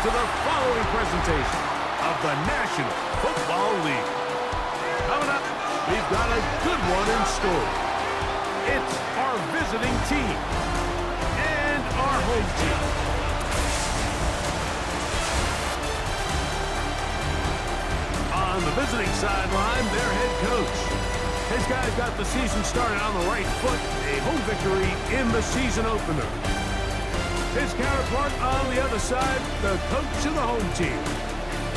to the following presentation of the National Football League. Coming up, we've got a good one in store. It's our visiting team and our home team. On the visiting sideline, their head coach. His guys got the season started on the right foot, a home victory in the season opener. His counterpart on the other side, the coach of the home team.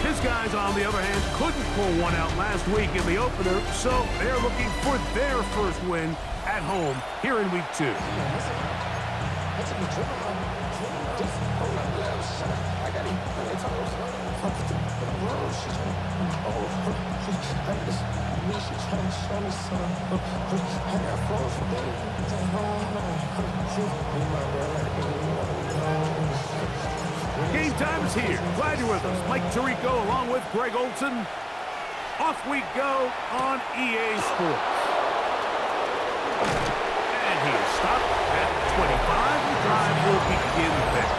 His guys, on the other hand, couldn't pull one out last week in the opener, so they're looking for their first win at home here in Week 2. Game time is here. Glad you're with us. Mike Tirico along with Greg Olson. Off we go on EA Sports. And he is stopped at 25. The drive will begin there.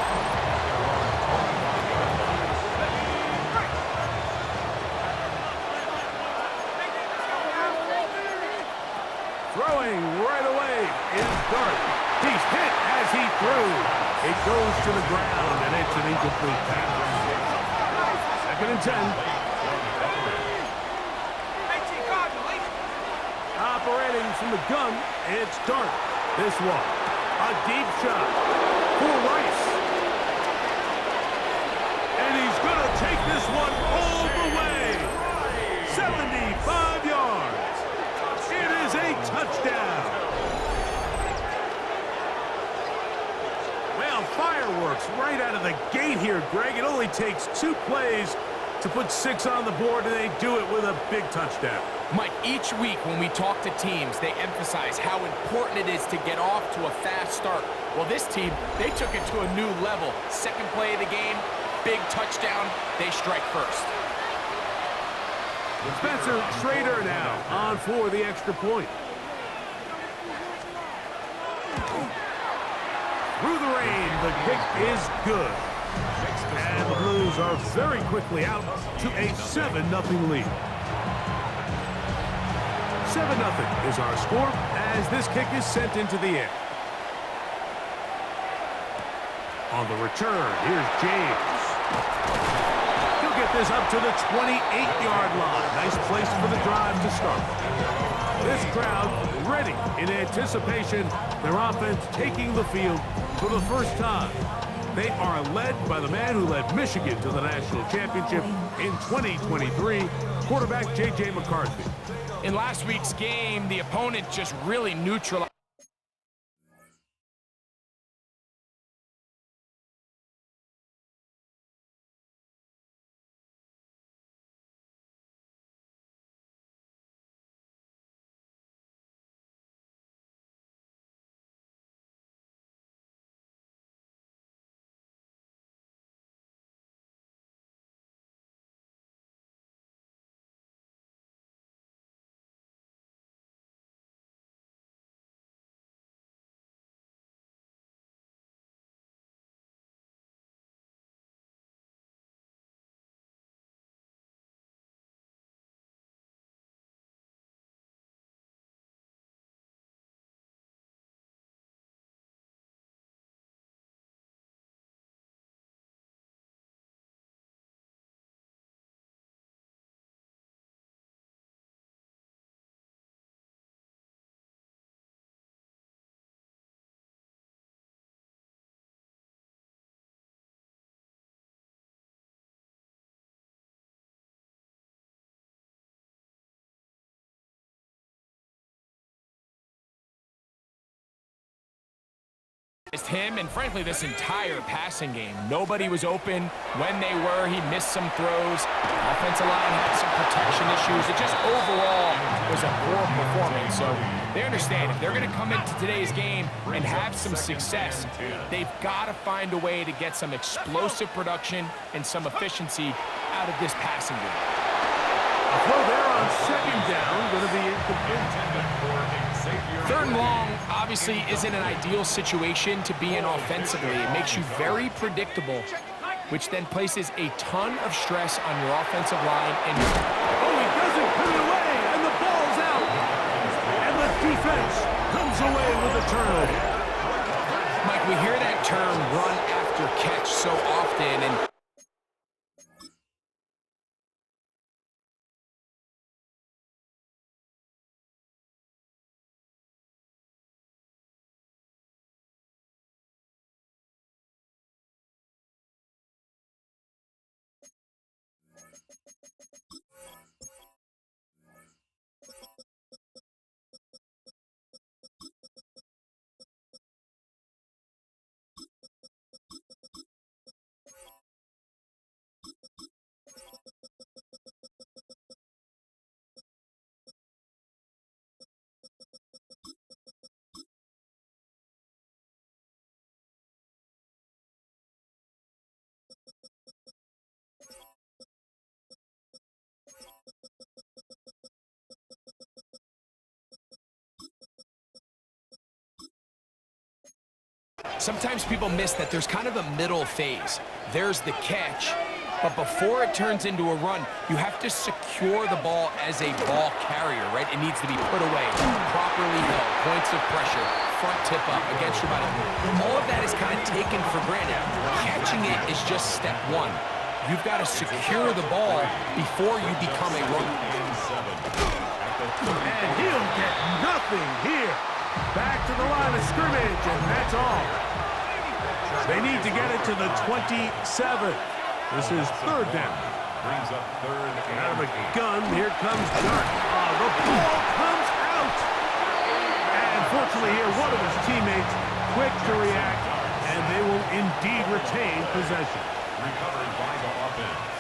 Throwing right away is Dart. He's hit as he threw. It goes to the ground, and it's an incomplete pass. 2nd and 10. Operating from the gun, it's Dart. This one, a deep shot for Rice. And he's going to take this one all the way. 75 yards. It is a touchdown. Well, fireworks right out of the gate here, Greg. It only takes 2 plays to put 6 on the board, and they do it with a big touchdown. Mike, each week when we talk to teams, they emphasize how important it is to get off to a fast start. Well, this team, they took it to a new level. 2nd play of the game, big touchdown, they strike first. Spencer Schrader now on for the extra point. Through the rain, the kick is good. And the Blues are very quickly out to a 7-0 lead. 7-0 is our score as this kick is sent into the air. On the return, here's James. He'll get this up to the 28-yard line. Nice place for the drive to start. This crowd ready in anticipation. Their offense taking the field for the first time. They are led by the man who led Michigan to the national championship in 2023, quarterback J.J. McCarthy. In last week's game, the opponent just really neutralized. Him and frankly this entire passing game. Nobody was open. When they were, he missed some throws. Offensive line had some protection issues. It just overall was a poor performance. So they understand if they're going to come into today's game and have some success, they've got to find a way to get some explosive production and some efficiency out of this passing game. A throw there on 2nd down, going to be incomplete. 3rd and long obviously isn't an ideal situation to be in offensively. It makes you very predictable. which then places a ton of stress on your offensive line. And oh, he doesn't put it away, and the ball's out. And the defense comes away with a turnover. Mike, we hear that term run after catch so often, and sometimes people miss that there's kind of a middle phase. There's the catch, but before it turns into a run, you have to secure the ball as a ball carrier, right? It needs to be put away, properly held, points of pressure, front tip up against your body. All of that is kind of taken for granted. Catching it is just step one. You've got to secure the ball before you become a runner. And he'll get nothing here. Back to the line of scrimmage, and that's all. They need to get it to the 27. This is third down. Brings up third Out of a gun, here comes Dart. The ball comes out. And fortunately here, one of his teammates quick to react, and they will indeed retain possession. recovered by the offense.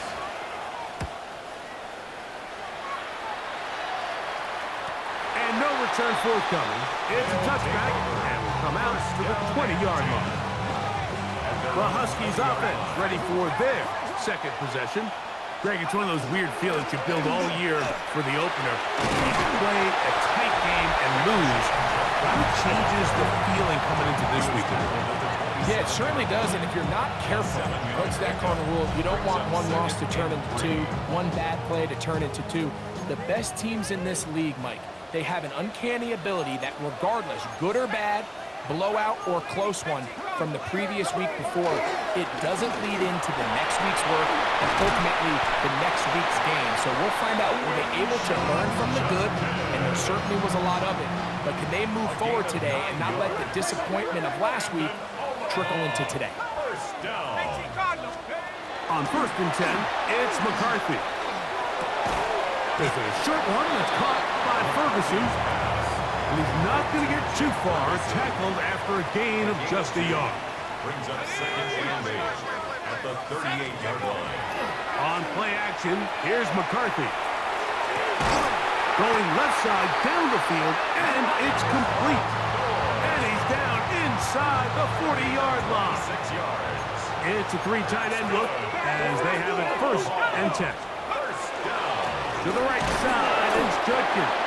And no return forthcoming. It's a touchback, and will come out to the 20-yard line. The Huskies offense ready for their second possession. Greg, it's one of those weird feelings you build all year for the opener. You can play a tight game and lose. How changes the feeling coming into this weekend? Yeah, it certainly does, and if you're not careful, what's that cardinal rule? You don't want one loss to turn into two, one bad play to turn into two. The best teams in this league, Mike, they have an uncanny ability that regardless, good or bad, blowout or close one from the previous week before, it doesn't lead into the next week's work and ultimately the next week's game. So we'll find out, were they able to learn from the good? And there certainly was a lot of it. But can they move forward today and not let the disappointment of last week trickle into today? First down. On 1st and 10, it's McCarthy. There's a short one that's caught by Ferguson. And he's not going to get too far, tackled after a gain of just a yard. Brings up second and 8 at the 38-yard line. On play action, here's McCarthy. Going left side down the field, and it's complete. And he's down inside the 40-yard line. 6 yards. It's a 3 tight end look as they have it 1st and 10. First down. To the right side, it's Judkins.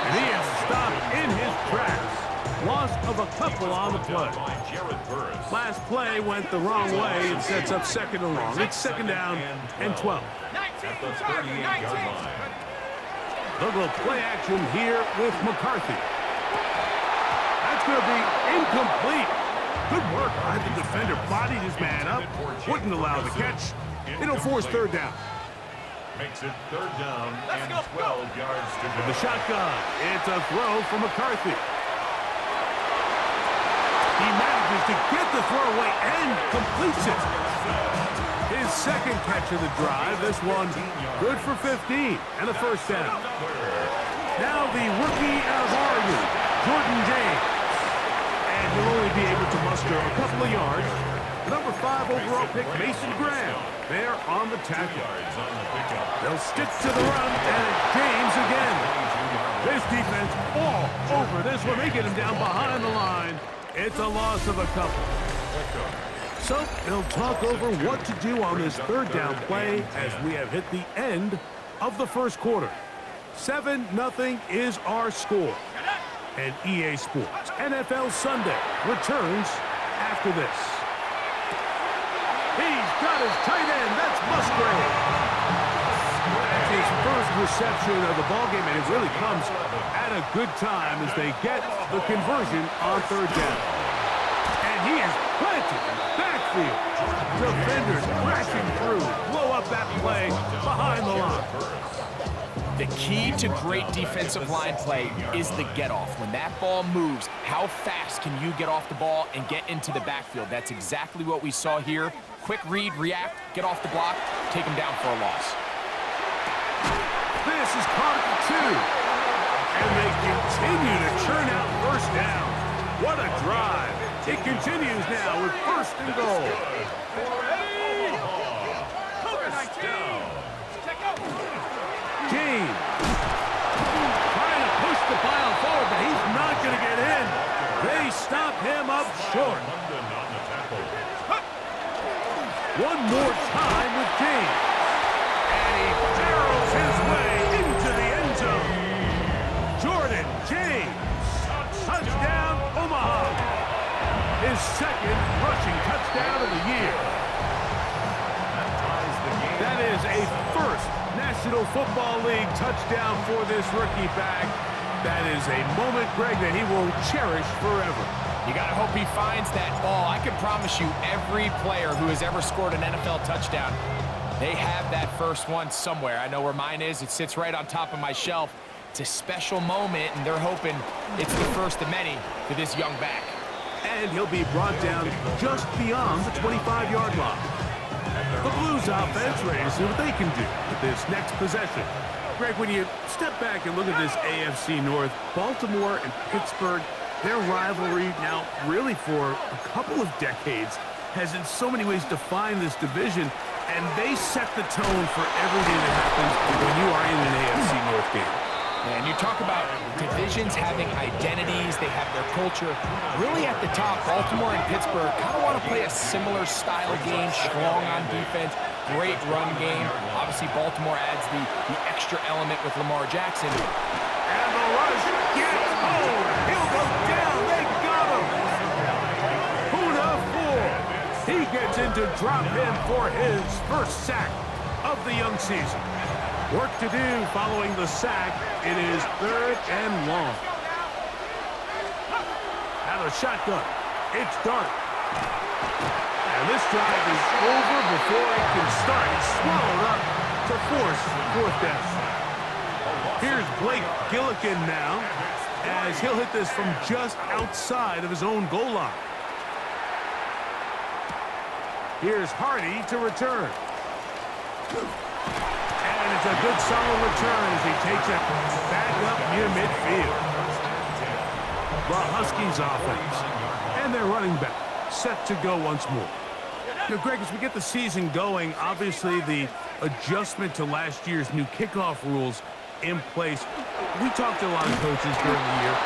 And he is stopped in his tracks. Loss of a couple on the play. By Jared Burris. Last play went the wrong way and sets up 2nd and long. It's 2nd down and 12. At the 38-yard line. They'll go play action here with McCarthy. That's going to be incomplete. Good work by the defender. Bodied his man up. Wouldn't allow the catch. It'll force 3rd down. Makes it 3rd down and 12 yards to go. The shotgun. It's a throw for McCarthy. He manages to get the throw away and completes it. His 2nd catch of the drive. This one good for 15 and a 1st down. Now the rookie out of Oregon, Jordan James. And he'll only be able to muster a couple of yards. Number 5 overall pick, Mason Graham. They're on the tackle. They'll stick to the run, and it's James again. This defense all over this one. They get him down behind the line. It's a loss of a couple. So they'll talk over what to do on this 3rd down play as we have hit the end of the 1st quarter. 7-0 is our score. And EA Sports NFL Sunday returns after this. He's got got his tight end. That's Musgrave. That's his first reception of the ballgame, and it really comes at a good time as they get the conversion on third down. And he is planted in the backfield. Defenders crashing through, blow up that play behind the line. The key to great defensive line play is the get-off. When that ball moves, how fast can you get off the ball and get into the backfield? That's exactly what we saw here. Quick read, react, get off the block, take him down for a loss. This is caught at the 2. And they continue to churn out first down. What a drive. It continues now with first and goal. James trying to push the pile forward, but he's not going to get in. They stop him up short. One more time with James. And he barrels his way into the end zone. Jordan James. Touchdown, Omaha. His second rushing touchdown of the year. That is a first National Football League touchdown for this rookie back. That is a moment, Greg, that he will cherish forever. You got to hope he finds that ball. I can promise you every player who has ever scored an NFL touchdown, they have that first one somewhere. I know where mine is. It sits right on top of my shelf. It's a special moment, and they're hoping it's the first of many for this young back. And he'll be brought down just beyond the 25-yard line. The Blues offense ready to see what they can do with this next possession. Greg, when you step back and look at this AFC North, Baltimore and Pittsburgh, their rivalry now really for a couple of decades has in so many ways defined this division, and they set the tone for everything that happens when you are in an AFC North game. And you talk about divisions having identities, they have their culture. Really at the top, Baltimore and Pittsburgh kind of want to play a similar style game, strong on defense, great run game. Obviously, Baltimore adds the extra element with Lamar Jackson. And the rush gets home. He'll go down. They got him. Huda Ford. He gets into drop in for his first sack of the young season. Work to do following the sack. It is third and long. Now the shotgun. It's dark. And this drive is over before it can start. It's swallowed up to force fourth down. Here's Blake Gillikin now as he'll hit this from just outside of his own goal line. Here's Hardy to return. And it's a good solid return as he takes it back up near midfield. The Huskies offense and their running back set to go once more. Now, Greg, as we get the season going, obviously the adjustment to last year's new kickoff rules in place. We talked to a lot of coaches during the year.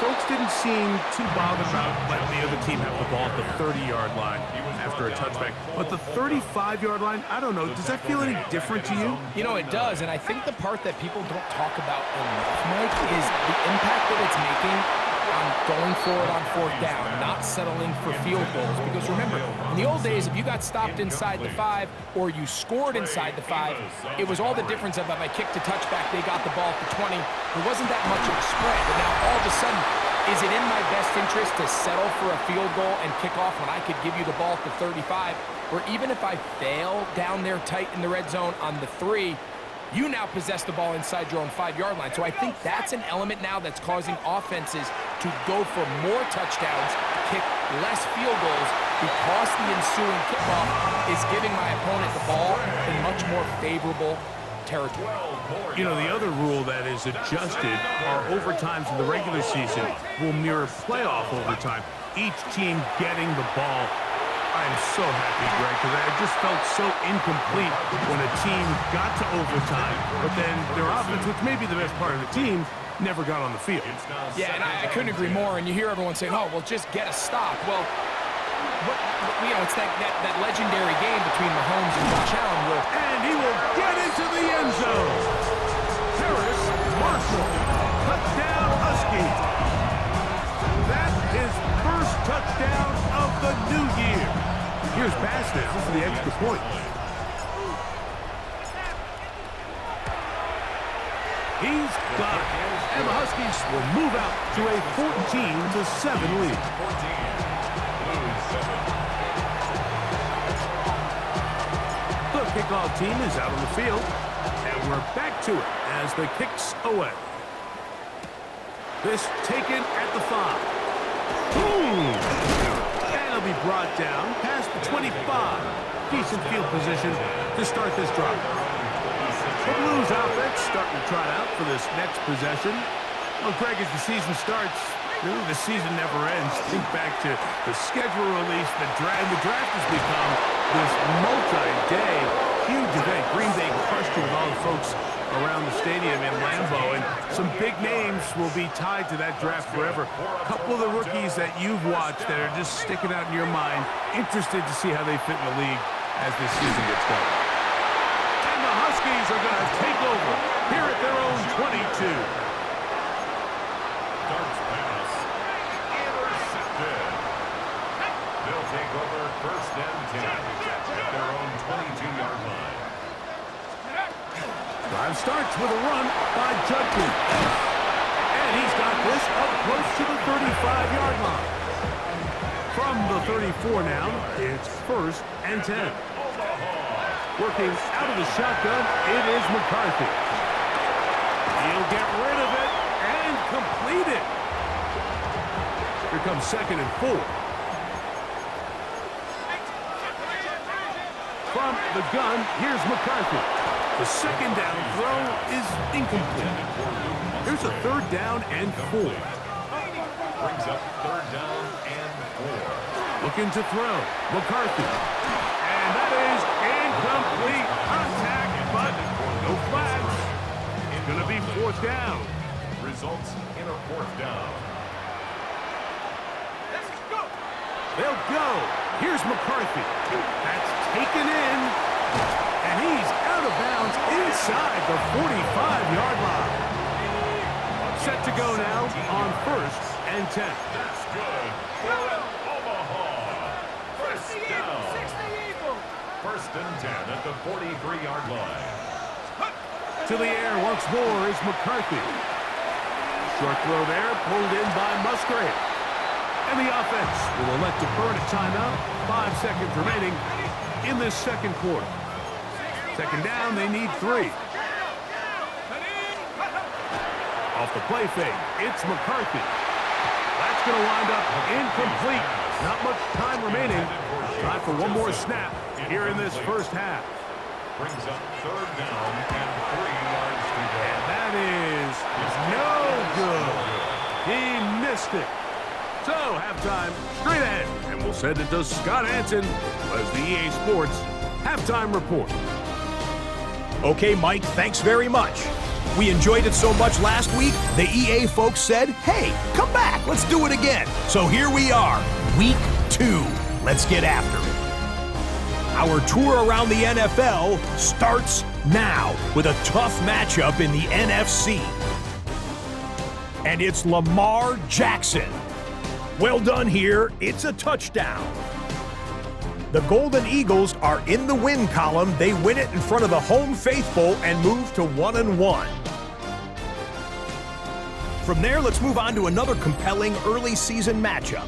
Folks didn't seem too bothered about letting the other team have the ball at the 30-yard line after a touchback. But the 35-yard line, I don't know, does that feel any different to you? You know, it does, and I think the part that people don't talk about enough, Mike, is the impact that it's making on going forward on fourth down, not settling for field goals. Because remember, in the old days, if you got stopped inside the 5 or you scored inside the 5, it was all the difference of if I kicked a touchback, they got the ball at the 20. There wasn't that much of a spread. But now all of a sudden, is it in my best interest to settle for a field goal and kick off when I could give you the ball at the 35? Or even if I fail down there tight in the red zone on the 3, you now possess the ball inside your own 5-yard line. So I think that's an element now that's causing offenses to go for more touchdowns, kick less field goals, because the ensuing kickoff is giving my opponent the ball in much more favorable territory. You know, the other rule that is adjusted are overtimes in the regular season will mirror playoff overtime. Each team getting the ball. I'm so happy, Greg, because I just felt so incomplete when a team got to overtime, but then their offense, which may be the best part of the team, never got on the field. Yeah, and I couldn't agree more. And you hear everyone saying, oh, well, just get a stop. Well, you know, it's that legendary game between Mahomes and Josh Allen where... And he will get into the end zone. Harris Marshall, touchdown Huskies. That is first touchdown of the new year. Here's Bass now for the extra point. point. He's got it. And the Huskies will move out to a 14-7 lead. The kickoff team is out on the field. And we're back to it as the kick's away. This taken at the 5. Boom! And it'll be brought down past the 25. Decent field position to start this drive. The Blues offense starting to trot out for this next possession. Well, Greg, as the season starts, really the season never ends. Think back to the schedule release, the draft. The draft has become this multi-day, huge event. Green Bay crushed it with all the folks around the stadium in Lambeau, and some big names will be tied to that draft forever. A couple of the rookies that you've watched that are just sticking out in your mind, interested to see how they fit in the league as this season gets going. And the Huskies are going to take over here at their own 22. Darts pass. Intercepted. They'll take over 1st and 10 at their own 22-yard line. Drive starts with a run by Judkins. And he's got this up close to the 35-yard line. From the 34 now, it's 1st and 10. Working out of the shotgun, it is McCarthy. He'll get rid of it and complete it. Here comes 2nd and 4. From the gun, here's McCarthy. The 2nd down throw is incomplete. Here's a 3rd down and 4. Brings up 3rd down and 4. Looking to throw. McCarthy. And that is incomplete. Contact, but no flags. It's going to be 4th down. Results in a 4th down. They'll go. Here's McCarthy. That's taken in. And he's out of bounds inside the 45-yard line. Set to go now on 1st and 10. That's good for Omaha. 1st down. 1st and 10 at the 43-yard line. To the air once more is McCarthy. Short throw there, pulled in by Musgrave. And the offense will elect to burn a timeout. 5 seconds remaining in this 2nd quarter. 2nd down, they need 3. Off the play fake, it's McCarthy. That's going to wind up incomplete. Not much time remaining. Time for one more snap here in this 1st half. Brings up 3rd down and 3 yards to go. And that is no good. He missed it. So, halftime straight ahead. And we'll send it to Scott Hansen as the EA Sports Halftime Report. Okay, Mike, thanks very much. We enjoyed it so much last week, the EA folks said, hey, come back, let's do it again. So here we are, week 2. Let's get after it. Our tour around the NFL starts now with a tough matchup in the NFC. And it's Lamar Jackson. Well done here, it's a touchdown. The Golden Eagles are in the win column. They win it in front of the home faithful and move to 1-1. From there, let's move on to another compelling early season matchup.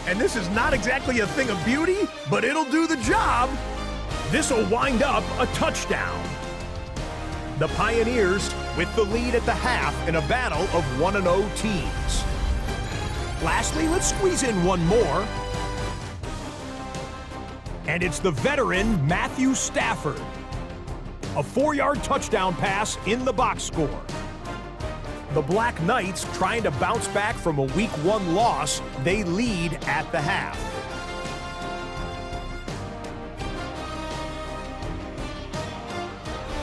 And this is not exactly a thing of beauty, but it'll do the job. This will wind up a touchdown. The Pioneers with the lead at the half in a battle of 1-0 teams. Lastly, let's squeeze in one more. And it's the veteran Matthew Stafford. A 4-yard touchdown pass in the box score. The Black Knights trying to bounce back from a Week 1 loss. They lead at the half.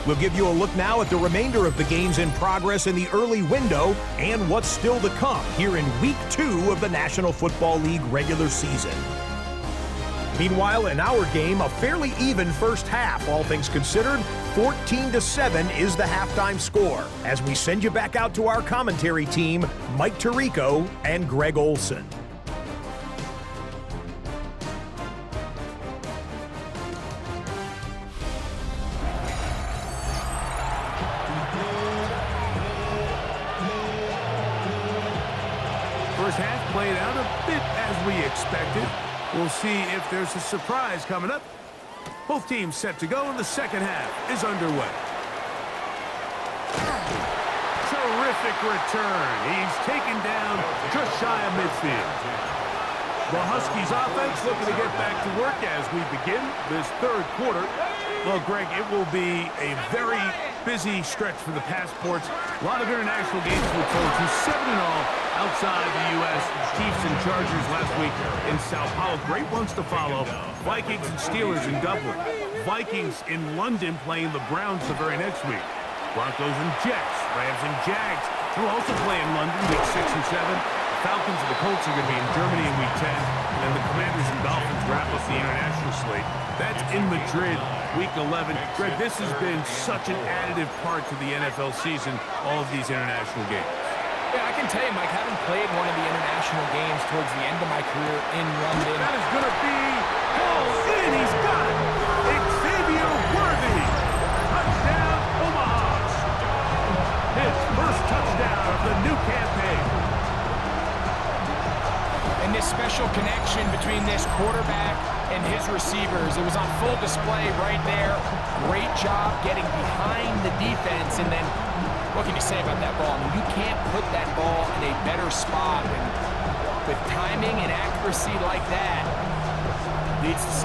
We'll give you a look now at the remainder of the games in progress in the early window and what's still to come here in Week 2 of the National Football League regular season. Meanwhile, in our game, a fairly even first half, all things considered. 14-7 is the halftime score as we send you back out to our commentary team, Mike Tirico and Greg Olson. played out a bit as we expected. We'll see if there's a surprise coming up. Both teams set to go, and the second half is underway. Terrific return. He's taken down just shy of midfield. The Huskies offense looking to get back to work as we begin this third quarter. Well, Greg, it will be a very busy stretch for the passports. A lot of international games we told you, 7 in all outside the U.S. Chiefs and Chargers last week in Sao Paulo. Great ones to follow. Vikings and Steelers in Dublin. Vikings in London playing the Browns the very next week. Broncos and Jets. Rams and Jags will also play in London week 6 and 7. Falcons and the Colts are going to be in Germany in week 10. And then the Commanders and Dolphins wrap up the international slate. That's in Madrid, week 11. Greg, this has been such an additive part to the NFL season, all of these international games. Yeah, I can tell you, Mike, having played one of the international games towards the end of my career in London. That is going to be pulled in. He's got it. Xavier Worthy. Touchdown, Omaha. His first touchdown of the new campaign. And this special connection between this quarterback and his receivers, it was on full display right there. Great job getting behind the defense. And then, what can you say about that ball? I mean, you can't put that ball in a better spot. And with timing and accuracy like that, leads to 6.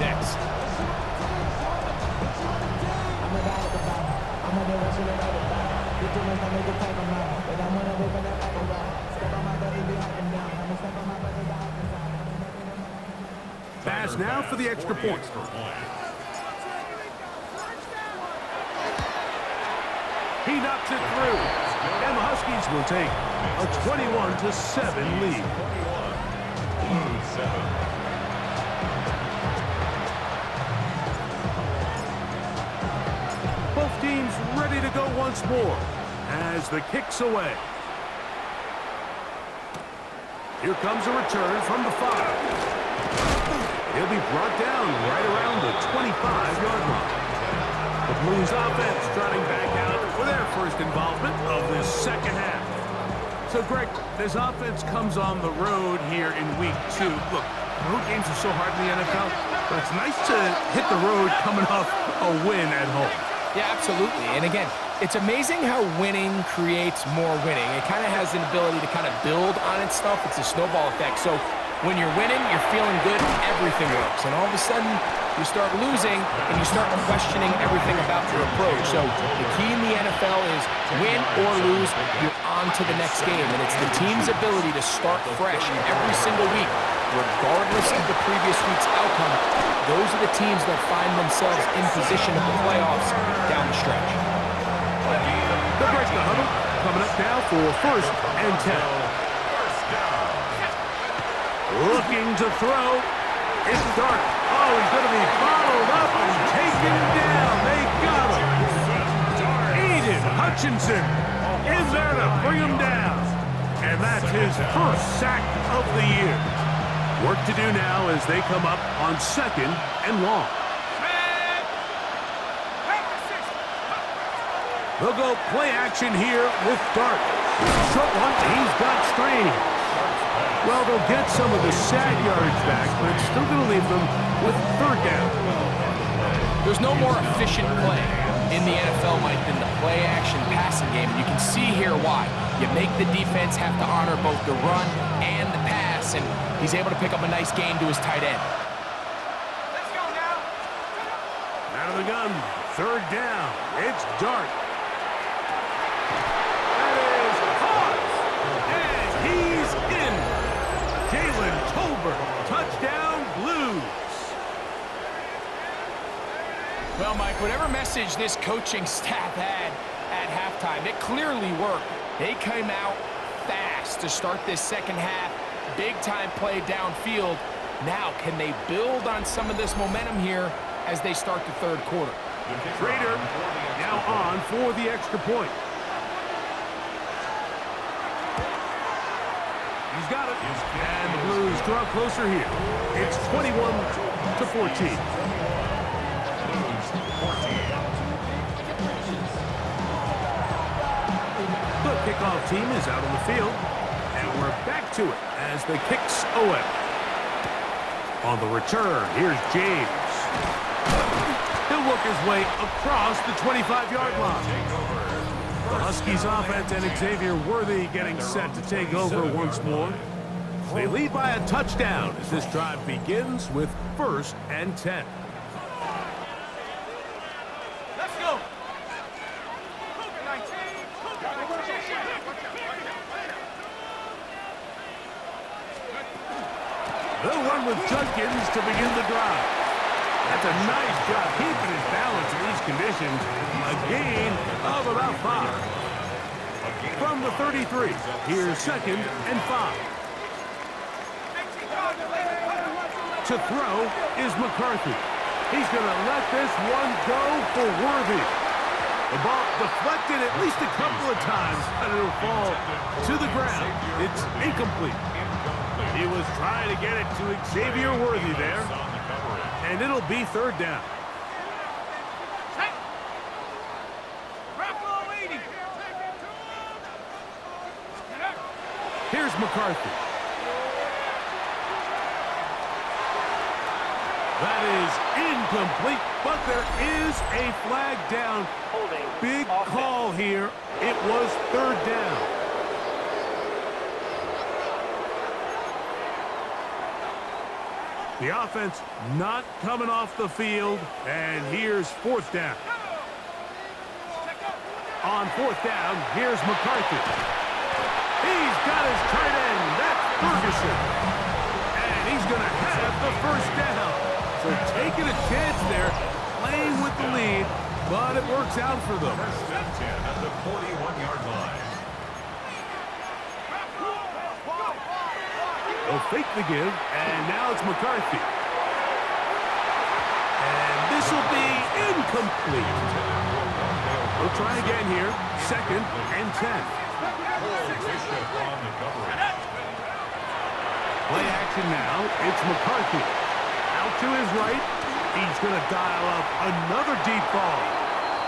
Pass now for the extra point. He knocks it through. And the Huskies will take a 21-7 lead. Both teams ready to go once more as the kick's away. Here comes a return from the 5. He'll be brought down right around the 25-yard line. The Blues offense trotting back out for their first involvement of this second half. So, Greg, this offense comes on the road here in week 2. Look, road games are so hard in the NFL, but it's nice to hit the road coming off a win at home. Yeah, absolutely. And again, it's amazing how winning creates more winning. It kind of has an ability to kind of build on its stuff. It's a snowball effect. So when you're winning, you're feeling good, everything works. And all of a sudden, you start losing, and you start questioning everything about your approach. So the key in the NFL is win or lose, you're on to the next game. And it's the team's ability to start fresh every single week, regardless of the previous week's outcome. Those are the teams that find themselves in position of the playoffs down the stretch. The break the huddle coming up now for 1st and 10. Looking to throw. It's dark. Oh, he's going to be bottled up and taken down. They got him. Aiden Hutchinson in there to bring him down. And that's his first sack of the year. Work to do now as they come up on 2nd and long. They'll go play action here with Dart. Short one, he's got Strange. Well, they'll get some of the sad yardage back, but it's still going to leave them with 3rd down. There's no more efficient play in the NFL, Mike, than the play-action passing game. And you can see here why. You make the defense have to honor both the run and the pass, and he's able to pick up a nice gain to his tight end. Let's go now. Out of the gun, 3rd down. It's Dart. That is hot, and he's in. Jalen Tolbert, touchdown Blues. Well, Mike, whatever message this coaching staff had at halftime, it clearly worked. They came out fast to start this second half. Big-time play downfield. Now, can they build on some of this momentum here as they start the 3rd quarter? Trader now on for the extra point. He's got it. And the Blues draw closer here. It's 21-14. The kickoff team is out on the field. And we're back to it as the kicks away. On the return, here's James. He'll work his way across the 25-yard line. The Huskies offense and Xavier Worthy getting set to take over once more. They lead by a touchdown as this drive begins with 1st and 10. Let's go. Cougar 19. They'll run with Judkins to begin the drive. That's a nice job keeping his balance in these conditions. A gain of about 5. From the 33, here's 2nd and 5. To throw is McCarthy. He's going to let this one go for Worthy. The ball deflected at least a couple of times, and it'll fall to the ground. It's incomplete. He was trying to get it to Xavier Worthy there, and it'll be 3rd down. Here's McCarthy. That is incomplete, but there is a flag down. Big call here. It was 3rd down. The offense not coming off the field, and here's 4th down. On 4th down, here's McCarthy. He's got his tight end. That's Ferguson. And he's going to have the 1st down. So taking a chance there, playing with the lead, but it works out for them. 1st and 10 at the 41-yard line. They'll fake the give, and now it's McCarthy. And this will be incomplete. We'll try again here. 2nd and 10. Play action now. It's McCarthy. Out to his right. He's going to dial up another deep ball.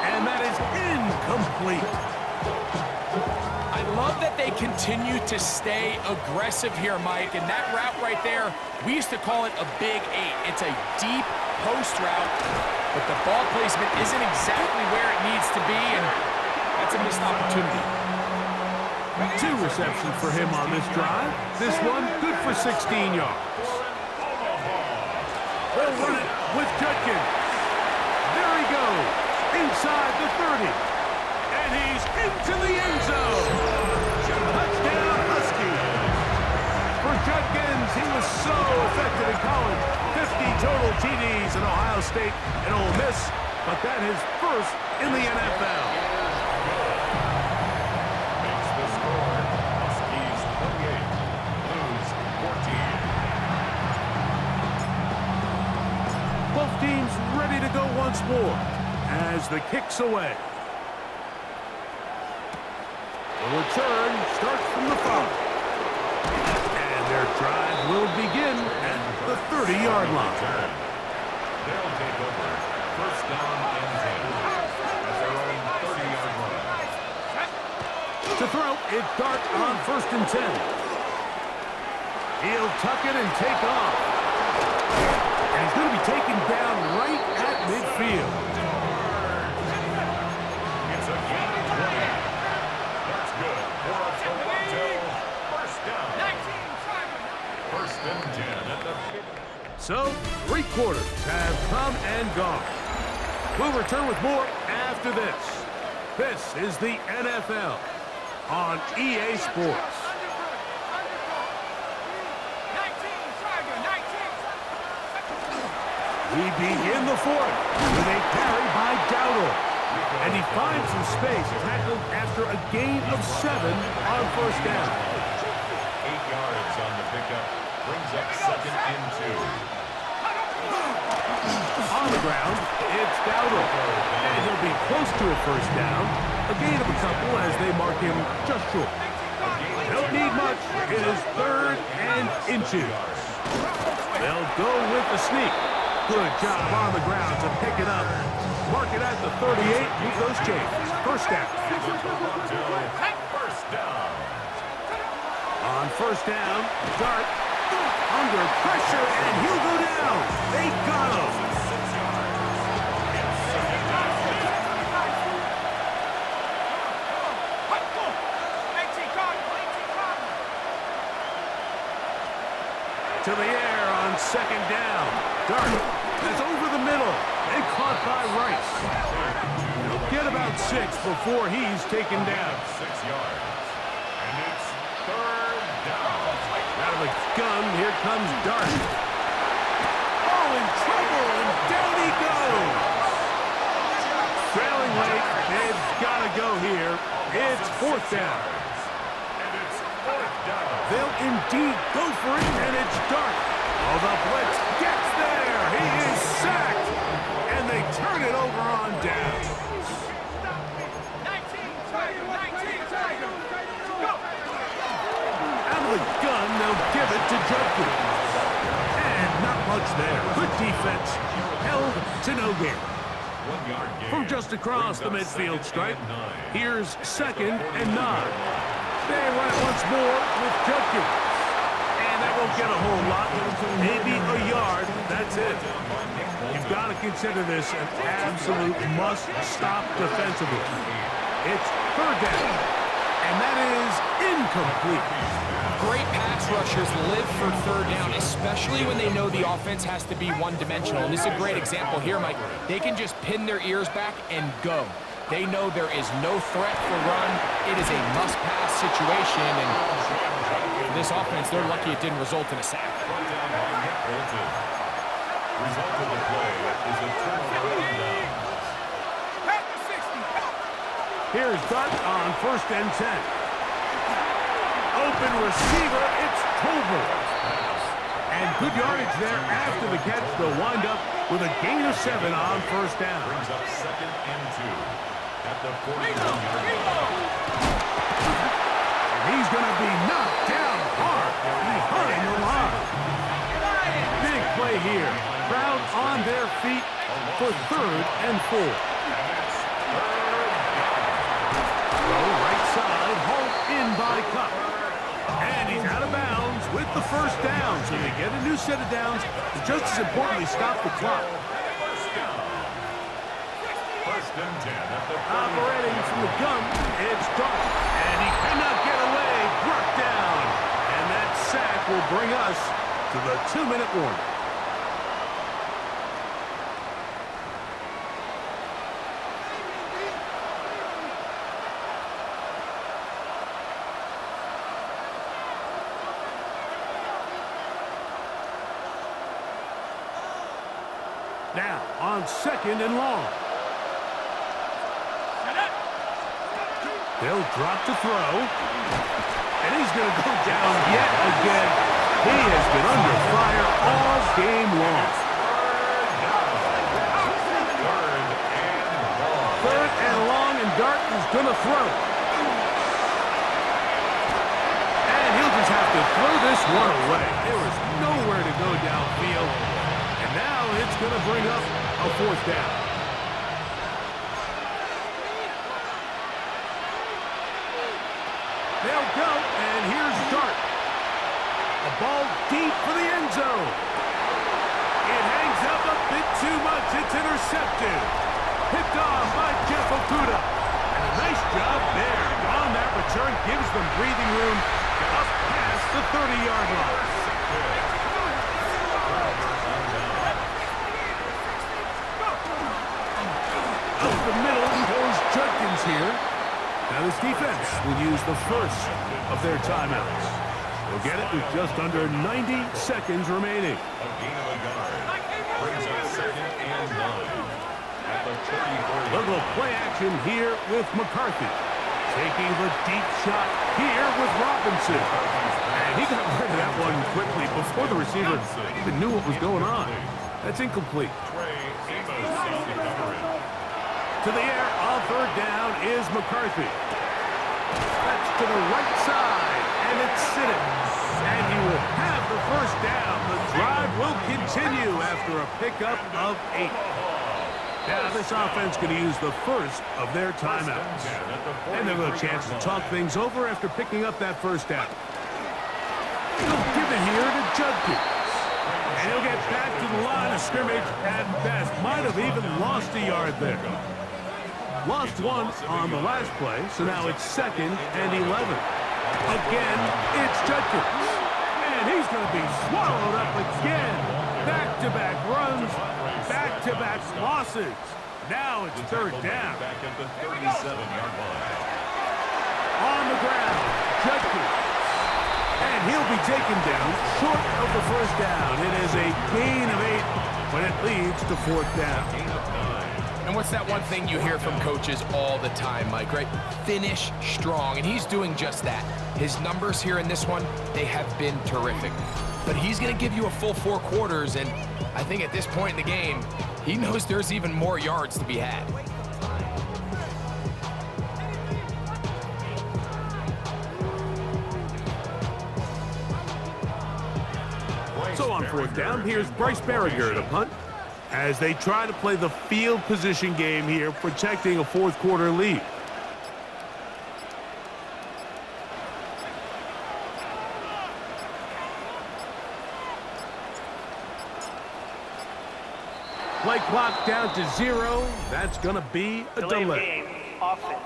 And that is incomplete. I love that they continue to stay aggressive here, Mike. And that route right there, we used to call it a big 8. It's a deep post route, but the ball placement isn't exactly where it needs to be, and that's a missed opportunity. 2 receptions for him on this drive. This one good for 16 yards. They'll run it with Judkins. There he goes. Inside the 30. And he's into the end zone. Touchdown, Huskies. For Judkins, he was so effective in college. 50 total TDs in Ohio State and Ole Miss, but that is 1st in the NFL. Makes the score. Huskies 28, Blues 14. Both teams ready to go once more as the kick's away. The return starts from the 5. And their drive will begin at the 30-yard line. They'll take over 1st down and 10 at their own 30-yard line. To throw, it's Dart on 1st and 10. He'll tuck it and take off. And he's going to be taken down right at midfield. It's a gain of 20. That's good for a Toronto 1st down. 1st and 10 at the 50. So, 3 quarters have come and gone. We'll return with more after this. This is the NFL on EA Sports. We begin the 4th with a carry by Dowdle. And he finds some space, tackled after a gain of 7 on 1st down. 8 yards on the pickup. Brings up 2nd and 2. On the ground, it's Dowdle. And he'll be close to a 1st down. A gain of a couple as they mark him just short. Don't need much. It is 3rd and inches. They'll go with the sneak. Good job on the ground to pick it up. Mark it at the 38. Move those chains. 1st down. 1st down. On first down. Dart under pressure, and he'll go down. They got him. To the air on second down. Dart is over the middle and caught by Rice. He'll get about 6 before he's taken down. 6 yards. And it's third down. Out of the gun, here comes Dart. Oh, in trouble, and down he goes. Trailing late, they've got to go here. It's fourth down. And it's fourth down. They'll indeed go for it, and it's Dart. Oh, the blitz gets there. He is sacked, and they turn it over on down. 19, Tiger, go! Out of the gun, they'll give it to Judkins. And not much there. Good defense. Held to no gain. 1 yard gain. From just across the midfield stripe, here's second and 9. They run it once more with Judkins. And that won't get a whole lot. Maybe a yard. That's it. You've got to consider this an absolute must-stop defensively. It's third down. And that is incomplete. Great pass rushers live for third down, especially when they know the offense has to be one-dimensional. And this is a great example here, Mike. They can just pin their ears back and go. They know there is no threat for run. It is a must-pass situation, and for this offense, they're lucky it didn't result in a sack. Result of the play is a turnover down. Here's Dart on first and 10. Open receiver, it's Tolbert. And good yardage there after the catch. They'll wind up with a gain of 7 on first down. Brings up second and 2 at the 41-yard line. And he's going to be knocked down hard behind the line. Big play here. Crowd on their feet for third and 4. Throw right side, hauled in by Cup. And he's out of bounds with the first down. So they get a new set of downs. Just as importantly, stop the clock. First and 10 at the 40. Operating from the gun, it's Dart. And he cannot get away. Brought down. And that sack will bring us to the 2-minute warning. Now, on second and long. They'll drop to throw. And he's going to go down yet again. He has been under fire all game long. Third and long, and Dart is going to throw. And he'll just have to throw this one away. There was nowhere to go downfield. And now it's going to bring up a fourth down. They'll go, and here's Dart. A ball deep for the end zone. It hangs up a bit too much. It's intercepted. Picked off by Jeff Okuda. And a nice job there on that return. Gives them breathing room up past the 30-yard line. Up the middle goes Judkins here. Now this defense will use the first of their timeouts. They'll get it with just under 90 seconds remaining. A gain of a yard. Brings up second and 9 at the 34. Little play action here with McCarthy. Taking the deep shot here with Robinson. And he got rid of that one quickly before the receiver even knew what was going on. That's incomplete. To the air on third down is McCarthy. That's to the right side, and it's Siddons. And he will have the first down. The drive will continue after a pickup of 8. Now this offense going to use the first of their timeouts. And they'll have a chance to talk things over after picking up that first down. here to Judkins. And he'll get back to the line of scrimmage at best. Might have even lost a yard there. Lost one on the last play, so now it's 2nd and 11. Again, it's Judkins. And he's going to be swallowed up again. Back-to-back runs, back-to-back losses. Now it's 3rd down. Back at the 37-yard line. On the ground, Judkins. And he'll be taken down short of the 1st down. It is a gain of 8, but it leads to 4th down. Gain of 9. And what's that one thing you hear from coaches all the time, Mike, right? Finish strong, and he's doing just that. His numbers here in this one, they have been terrific. But he's going to give you a full 4 quarters, and I think at this point in the game, he knows there's even more yards to be had. So on 4th down, here's Bryce Berringer to punt as they try to play the field position game here, protecting a 4th quarter lead. Play clock down to 0. That's going to be a delay. Game. Offense.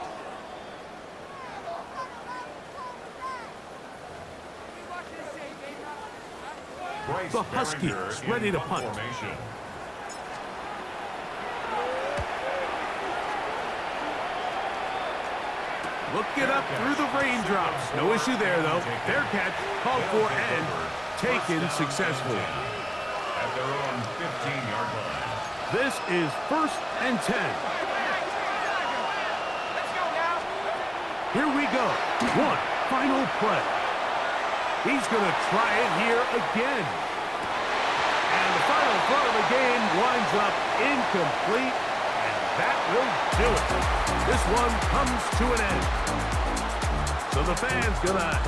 Bryce The Huskies Berringer ready in to punt. formation. Looking up through the raindrops. No issue there, though. Fair catch, called for and taken successfully. At their own 15-yard line. This is 1st and 10. Here we go. One final play. He's going to try it here again. And the final throw of the game winds up incomplete. And that will do it. This one comes to an end. So the fans going to